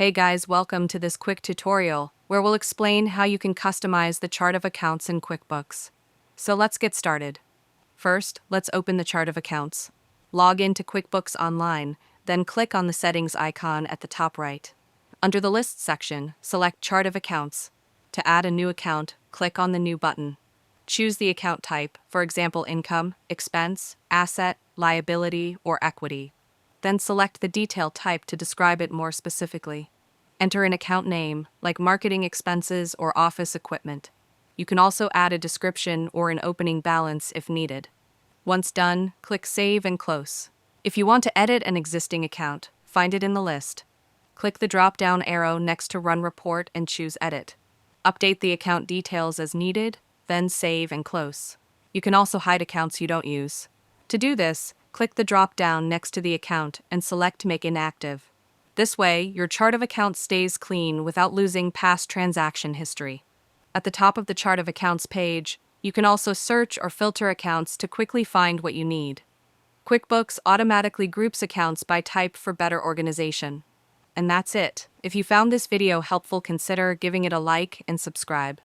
Hey guys, welcome to this quick tutorial where we'll explain how you can customize the chart of accounts in QuickBooks. So let's get started. First, let's open the chart of accounts. Log into QuickBooks Online, then click on the settings icon at the top right. Under the List section, select Chart of Accounts. To add a new account, click on the New button. Choose the account type, for example income, expense, asset, liability, or equity. Then select the detail type to describe it more specifically. Enter an account name, like marketing expenses or office equipment. You can also add a description or an opening balance if needed. Once done, click Save and Close. If you want to edit an existing account, find it in the list. Click the drop-down arrow next to Run Report and choose Edit. Update the account details as needed, then save and close. You can also hide accounts you don't use. To do this, click the drop-down next to the account and select Make Inactive. This way, your chart of accounts stays clean without losing past transaction history. At the top of the chart of accounts page, you can also search or filter accounts to quickly find what you need. QuickBooks automatically groups accounts by type for better organization. And that's it. If you found this video helpful, consider giving it a like and subscribe.